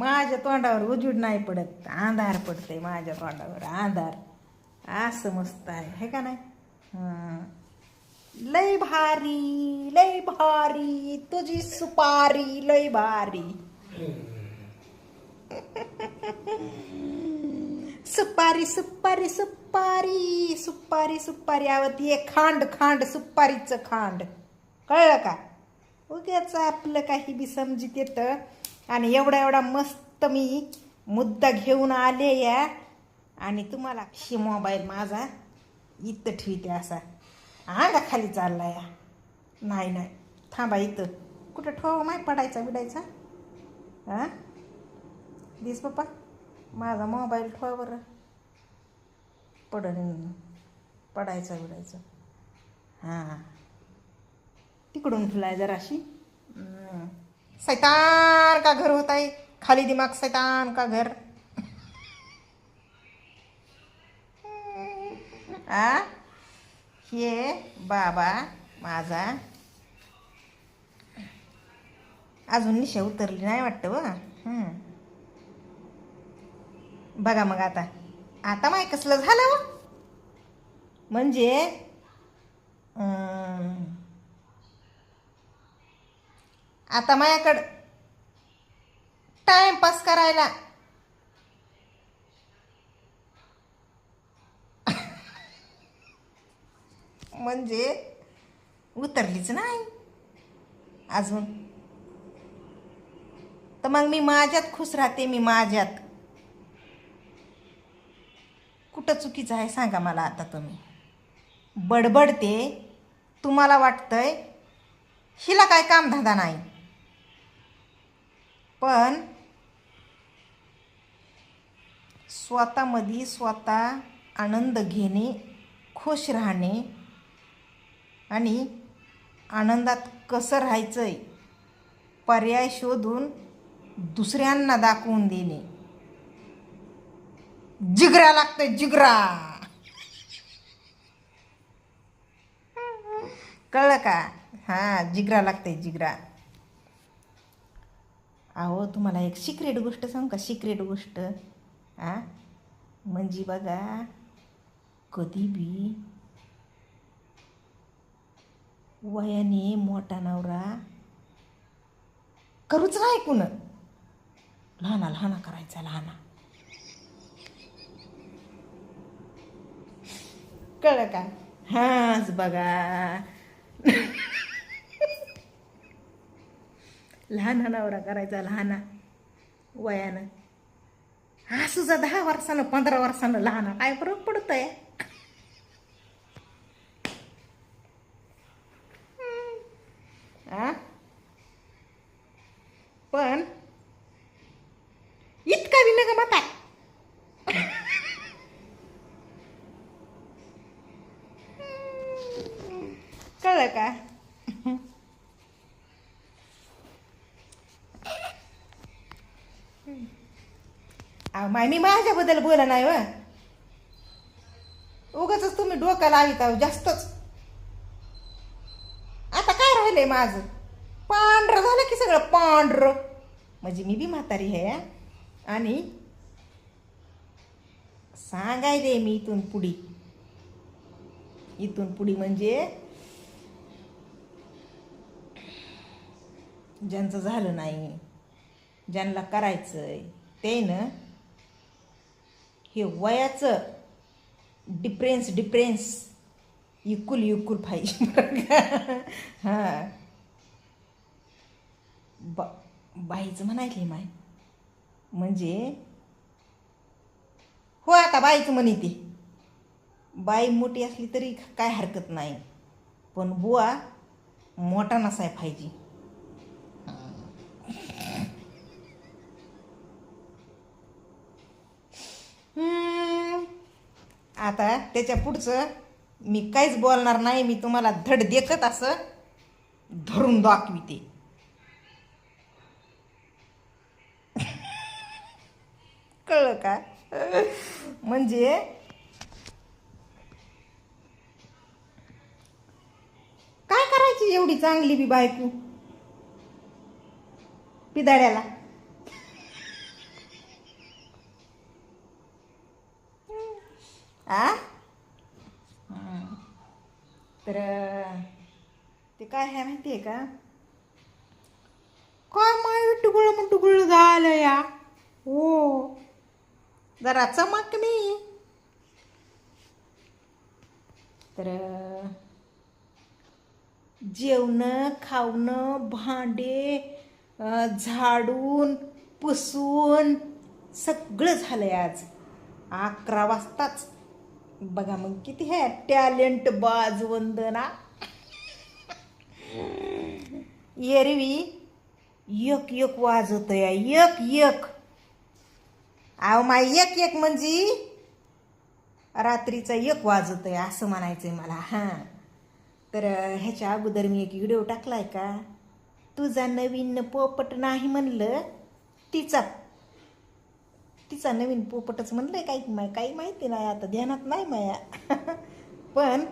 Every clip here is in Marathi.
माझ्या तोंडावर उजेड नाही पडत, अंधार पडते माझ्या तोंडावर, अंधार. असं मस्त आहे हे का नाही? लय भारी लय भारी तुझी सुपारी लय भारी. सुपारी सुपारी सुपारी सुपारी सुपारी आवती एक खांड खांड सुपारीचं खांड. कळलं का? उद्याच आपलं काही बी समजित येतं. आणि एवढा एवढा मस्त मी मुद्दा घेऊन आले या. आणि तुम्हाला ही मोबाईल माझा इथं ठेवते असा आंगा खाली चालला या. नाही नाही थांबा इथं कुठं ठेवा माय पडायचा बिडायचा. हां दिस पप्पा माझा मोबाईल ठेवा बरं. पडायचा बिडायचं. हां तिकडून फुलाय जराशी. सैतान का घर होता है खाली दिमाग सैतान का घर. हे बाबा माझा अजून निशा उतरली नाही वाटतं व. बघा मग आता आता माय कसलं झालं व. म्हणजे आता माझ्याकडं टाइमपास करायला म्हणजे उतरलीच नाही अजून. तर मग मी माझ्यात खुश राहते. मी माझ्यात कुठं चुकीचं आहे सांगा मला आता तुम्ही. बडबडते तुम्हाला वाटतंय हिला काय कामधंदा नाही. पण स्वतःमध्ये स्वतः आनंद घेणे, खुश राहणे आणि आनंदात कसं राहायचंय पर्याय शोधून दुसऱ्यांना दाखवून देणे जिगरा लागतोय जिगरा. कळलं का? हां जिगरा लागतंय जिगरा. अहो तुम्हाला एक सिक्रेट गोष्ट सांगू का? सिक्रेट गोष्ट. म्हणजे बघा कधी बी वयाने मोठा नवरा करूच नाही कुण. लहाना लहाना करायचा लहाना. कळलं का? हाच बघा लहान नवरा करायचा लहाना वयानं. हा सुद्धा 10 वर्षानं 15 वर्षानं लहान काय फरक पडतंय? पण इतका बी नका मत आहे. कळलं का? माय मी माझ्याबद्दल बोला नाही व. उगाच तुम्ही डोका लावित आहो जास्तच. आता काय राहिलंय माझं? पांढरं झालं की सगळं पांढरं. म्हणजे मी बी म्हातारी आहे आणि सांगाय दे मी इथून पुढी म्हणजे ज्यांचं झालं नाही ज्यांना करायचंय ते ना हे वयाचं डिफरेन्स इकुल पाहिजे. हां बाईचं म्हणायले माय म्हणजे हो आता बाईचं म्हणते. बाई मोठी असली तरी काय हरकत नाही पण बुवा मोठा नसाय पाहिजे. आता त्याच्या पुढचं मी काहीच बोलणार नाही. मी तुम्हाला धड देखत असं धरून दाखविते. कळलं का? म्हणजे काय करायची एवढी चांगली बी बायको पिदाड्याला. आ हं. तर ते काय आहे माहिती आहे का, काय माय टुकळं झालं या. हो, जरा चमकणी. तर जेवणं खावणं भांडे झाडून पुसून सगळं झालंय आज 11 वाजताच. बघा मग किती आहे टॅलेंट बाज वंदना. एरवी एक एक वाजवत या एक एक. अहो माय एक एक म्हणजे रात्रीचा 1 वाजत आहे असं म्हणायचंय मला. हां, तर ह्याच्या अगोदर मी एक व्हिडिओ टाकलाय का, तुझा नवीन पोपट नाही म्हणलं, तिचा तिचा नवीन पोपटच म्हणलंय. काही माहिती नाही, आता ध्यानात नाही माया. पण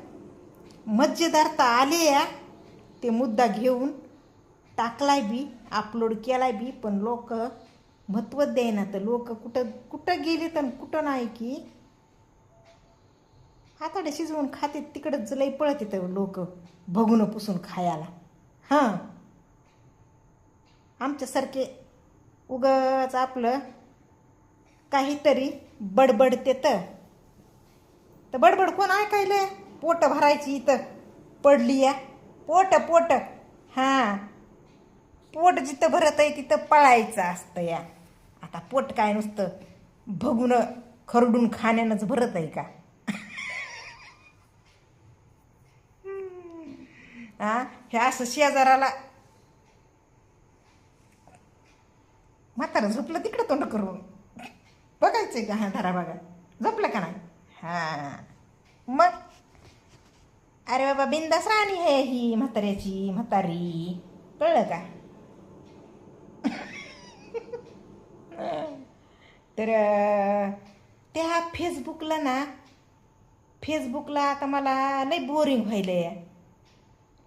मजेदार तर आले या. ते मुद्दा घेऊन टाकलाय बी, अपलोड केलाय बी, पण लोक महत्त्व द्यायना. तर लोक कुठं कुठं गेले तर कुठं नाही की हाताडे शिजवून खाते, तिकडंच लई पळत येतं लोक बघून पुसून खायला. हां, आमच्यासारखे उगाच आपलं काहीतरी बडबडते तर बडबड कोण ऐकायलं. पोट भरायची इथं पडली या. पोट पोट हां, पोट जिथं भरत आहे तिथं पळायचं असतं या. आता पोट काय नुसतं बघून खरडून खाण्यानंच भरत आहे का. हा, हे असं शेजाराला म्हातारं झोपलं तिकडं तोंड करून बघायचंय का. हा धरा बघा, झोपलं का नाही. हा मग अरे बाबा बिंदास राणी आहे ही म्हाताऱ्याची म्हातारी, कळलं का. तर त्या फेसबुकला आता मला लय बोरिंग व्हायलंय.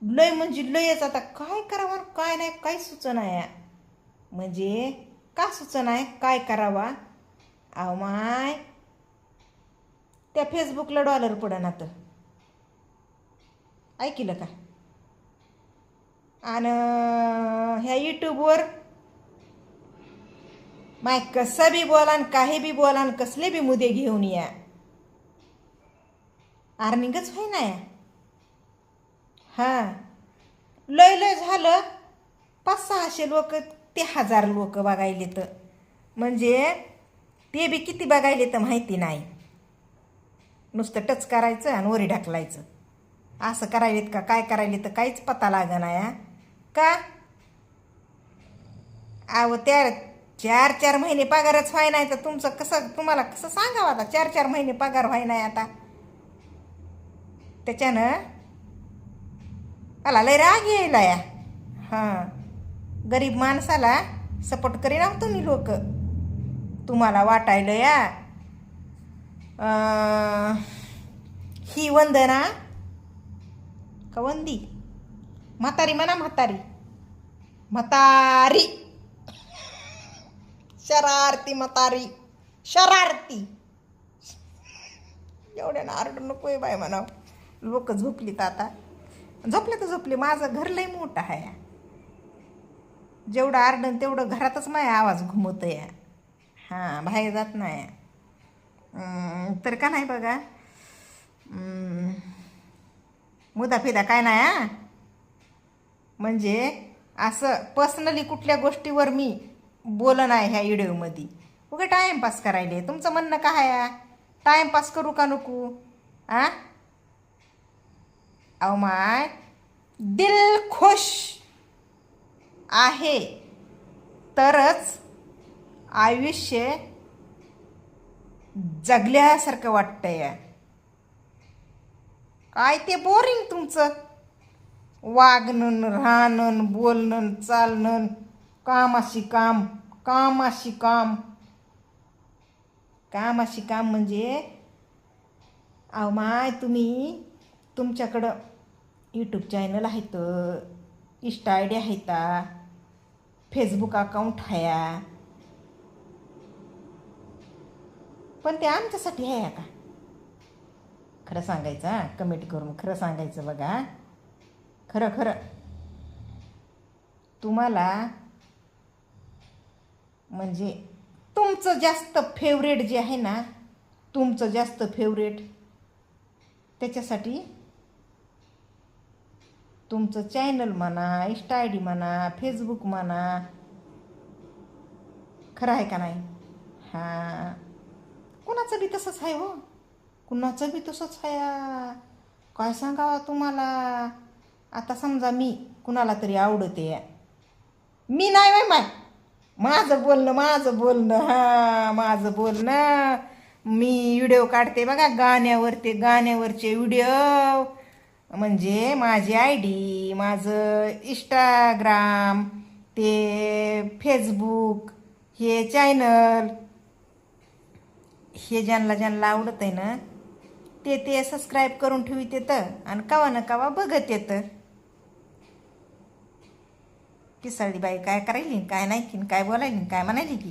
लय म्हणजे लयच. आता काय करावं काय नाही काही सुचना या. म्हणजे का सुचना काय करावा. अहो माय त्या फेसबुकला डॉलर पडना तर ऐकलं का. आणि ह्या यूट्यूबवर माय कसं बी बोला काही बी बोला कसले बी मुद्दे घेऊन या, अर्निंगच होय ना या. हां, लय झालं 500-600 लोक ते 1000 लोक बघायले तर म्हणजे ते बी किती बघायले तर माहिती नाही. नुसतं टच करायचं आणि वरी ढकलायचं असं करायलेत का काय करायले तर काहीच पता लागना या का. अहो त्या 4-4 महिने पगारच व्हाय नाही तर तुमचं कसं, तुम्हाला कसं सांगावं आता. 4-4 महिने पगार व्हाय नाही आता. त्याच्यानं मला लय राग यायला या. हां, गरीब माणसाला सपोर्ट करीना तुम्ही लोक. तुम्हाला वाटायलं या ही वंदना का वंदी म्हातारी म्हणा, म्हातारी शरारती म्हातारी शरारती. एवढ्या आरडू नकोय बाय म्हणाव. लोक झोपलीत आता. झोपले तर झोपले, माझं घर लय मोठं आहे. जेवढं आरडन तेवढं घरातच माझा आवाज घुमवतं या. हां, बाहेर जात नाही. तर का नाही बघा, मुदाफिदा काय नाही हा. म्हणजे असं पर्सनली कुठल्या गोष्टीवर मी बोलत नाही ह्या व्हिडिओमध्ये. उगा टाईमपास करायले. तुमचं म्हणणं काय आहे, टाईमपास करू का नको. आ अहो माय दिल खुश आहे तरच आयुष्य जगल्यासारखं वाटतंय. काय ते बोरिंग तुमचं वागणं राहणं बोलणं चालणं कामाशी काम कामाशी काम कामाशी काम. म्हणजे अहो माय तुम्ही तुमच्याकडं यूट्यूब चॅनल आहेत, इंस्टा आय डी आहेत, फेसबुक अकाउंट आहे, पण ते आमच्यासाठी आहे का. खरं सांगायचं हां, कमेंट करून खरं सांगायचं बघा. खरं खरं तुम्हाला म्हणजे तुमचं जास्त फेवरेट जे आहे ना, तुमचं जास्त फेवरेट, त्याच्यासाठी तुमचं चॅनल म्हणा, इंस्टा आय डी म्हणा, फेसबुक म्हणा, खरं आहे का नाही? हां, कुणाचं बी तसंच आहे हो, कुणाचं बी तसंच आहे. काय सांगावं तुम्हाला. आता समजा मी कुणाला तरी आवडते, मी नाही बाई माय, माझं बोलणं हां, माझं बोलणं, मी व्हिडिओ काढते बघा गाण्यावरचे व्हिडिओ, म्हणजे माझी आय डी, माझं इंस्टाग्राम, ते फेसबुक, हे चॅनल, हे ज्यांना आवडत आहे ना, ते सबस्क्राईब करून ठेवीत येतं आणि कवा ना कवा बघत येतं. पिसाळी बाई काय करायली, काय नाही की, काय बोलायली, काय म्हणायली की,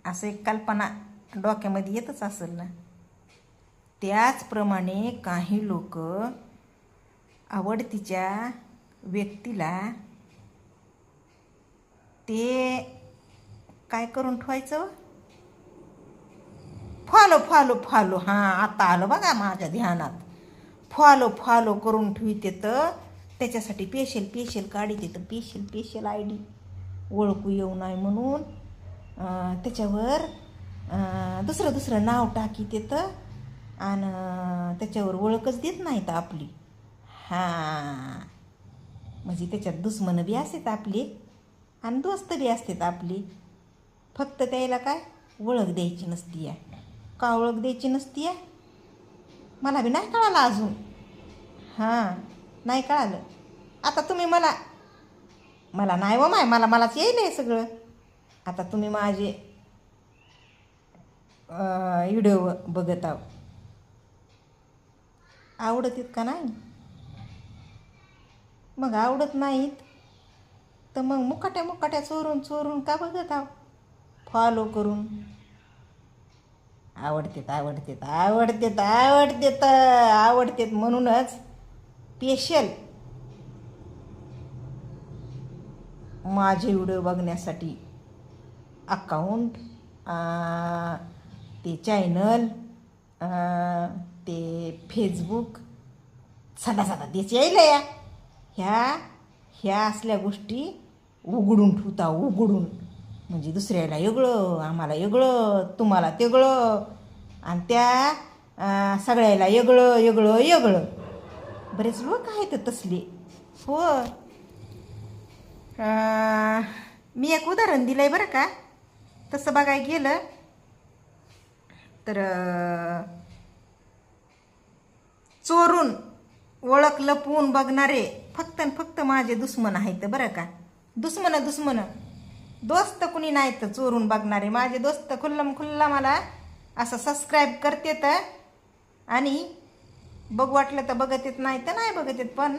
असं एक कल्पना डोक्यामध्ये येतच असेल ना. त्याचप्रमाणे काही लोक आवडतीच्या व्यक्तीला ते काय करून ठेवायचं, फॉलो हां, आता आलं बघा माझ्या ध्यानात, फॉलो करून ठेवीत येतं. त्याच्यासाठी पेशल काढीत येतं, पेशल आय डी, ओळखू येऊ नये म्हणून. त्याच्यावर दुसरं नाव टाकीत येतं आणि त्याच्यावर ओळखच देत नाहीत आपली. हां, म्हणजे त्याच्यात दुश्मन बी असतात आपली आणि दोस्त बी असतात आपली. फक्त त्याला काय ओळख द्यायची नसती आहे. का ओळख द्यायची नसती आहे मला बी नाही कळालं अजून. हां, नाही कळालं. आता तुम्ही मला नाही व माय, मलाच येईल हे सगळं. आता तुम्ही माझे व्हिडिओ बघत आहो, आवडतात का नाही? मग आवडत नाहीत तर मग मुकाट्या चोरून का बघत आहो फॉलो करून? आवडतेत म्हणूनच स्पेशल माझे व्हिडिओ बघण्यासाठी अकाउंट, ते चॅनल, ते फेसबुक, साधा तेच यायला या ह्या असल्या गोष्टी उघडून ठेवता, म्हणजे दुसऱ्याला वेगळं, आम्हाला वेगळं, तुम्हाला तेगळं, आणि त्या सगळ्याला वेगळं. बरेच लोक आहेत तसले हो. मी एक उदाहरण दिलं आहे बरं का. तसं बघायला गेलं तर चोरून ओळख लपवून बघणारे फक्त माझे दुश्मन आहेत बरं का. दुश्मन दोस्त कुणी नाहीत चोरून बघणारे. माझे दोस्त खुल्ला मला असं सबस्क्राईब करतेत आणि बघ वाटलं तर बघत येत, नाही तर नाही बघत येत, पण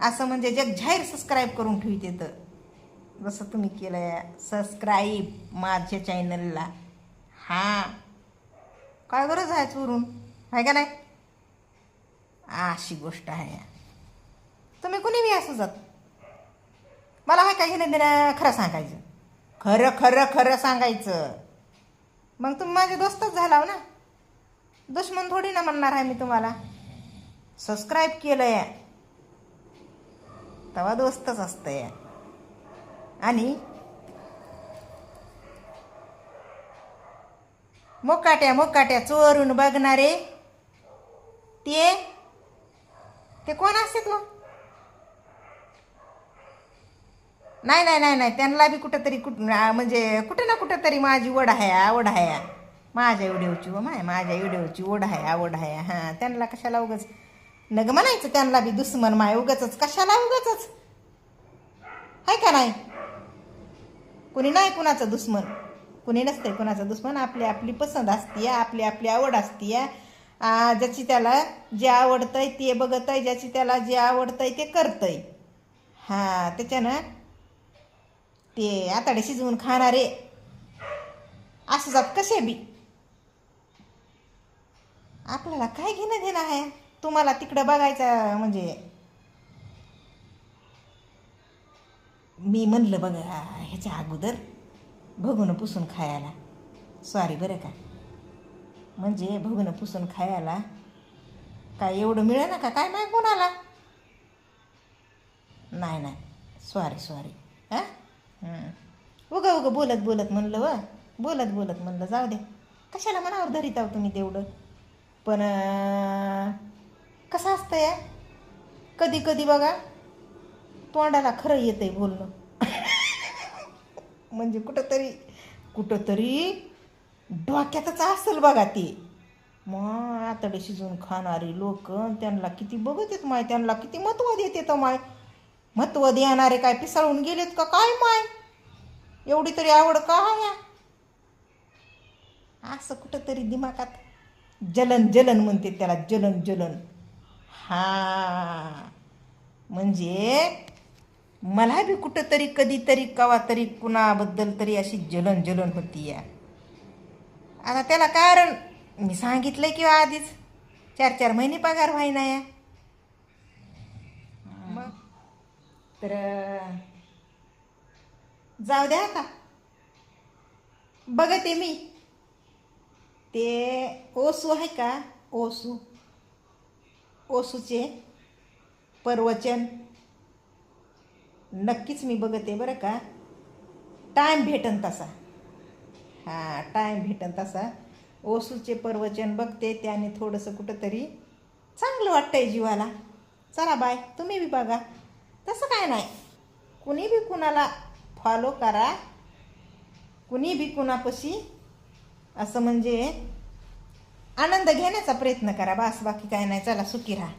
असं म्हणजे जग जाहीर सबस्क्राईब करून ठेवत येतं. जसं तुम्ही केलं सबस्क्राईब माझ्या चॅनलला. हां, काय गरज आहे चोरून, आहे का नाही? अशी गोष्ट आहे. तुम्ही कुणी बी असू जात, मला हाय काही नाही खरं सांगायचं, खरं सांगायचं. मग तुम्ही माझे दोस्तच झाला ना, दुश्मन थोडी ना म्हणणार आहे मी तुम्हाला. सबस्क्राईब केलंय तेव्हा दोस्तच असतंय. आणि मोकाट्या चोरून बघणारे ते कोण असतात मग? नाही, त्यांना बी म्हणजे कुठे ना कुठं तरी माझी आवड आहे माझ्या व्हिडिओची आवड आहे. हां, त्यांना कशाला उगाच नग म्हणायचं, त्यांना बी दुश्मन माय उगाच कशाला उगाच, आहे का नाही? कुणी नाही कुणाचं दुश्मन, कुणी नसतंय कुणाचं दुश्मन. आपली पसंत असते, आपली आवड असते. ज्याची त्याला जे आवडतंय ते बघतंय, ज्याची त्याला जे आवडतंय ते करतंय. हां, त्याच्यानं ते आताडे शिजवून खाणारे असं जात कसे बी. आपल्याला काय घेणं देणं आहे तुम्हाला तिकडं बघायचं म्हणजे. मी म्हणलं बघा ह्याच्या अगोदर भगुनं पुसून खायला. सॉरी बरं का, म्हणजे भगुनं पुसून खायला काय एवढं मिळे ना का काय माहीत कोणाला. नाही नाही, सॉरी हां. उगं बोलत बोलत म्हणलं बोलत बोलत म्हणलं जाऊ दे, कशाला मनावर धरीत आहो तुम्ही तेवढं. पण कसं असतं या, कधी कधी बघा तोंडाला खरं येतंय बोलणं. म्हणजे कुठंतरी डोक्यातच असेल बघा ते. मग आतडे शिजून खाणारी लोक त्यांना किती बघत येत माय, त्यांना किती महत्त्व देत तर माय. महत्त्व देणारे काय पिसाळून गेलेत का काय माय, एवढी तरी आवड का ह्या. असं कुठंतरी दिमागात जलन म्हणते त्याला, जलन. हा म्हणजे मला बी कुठंतरी कधीतरी कवा तरी कुणाबद्दल तरी अशी जलन होती या. आता त्याला कारण मी सांगितलंय किंवा आधीच 4 महिने पगार व्हायना या. मग तर जाऊ द्या का, बघते मी ते ओसू आहे का, ओसूचे प्रवचन नक्कीच मी बघते बरं का. टाईम भेटन तसा, हां टाईम भेटन तसा ओसूचे प्रवचन बघते. त्याने थोडंसं कुठंतरी चांगलं वाटतंय जीवाला. चला बाय, तुम्ही बी बघा. तसं काय नाही, कुणी बी कुणाला फॉलो करा, कुणी बी कुणापाशी असं म्हणजे आनंद घेण्याचा प्रयत्न करा, बस बाकी काय नाही. चला सुखी राहा.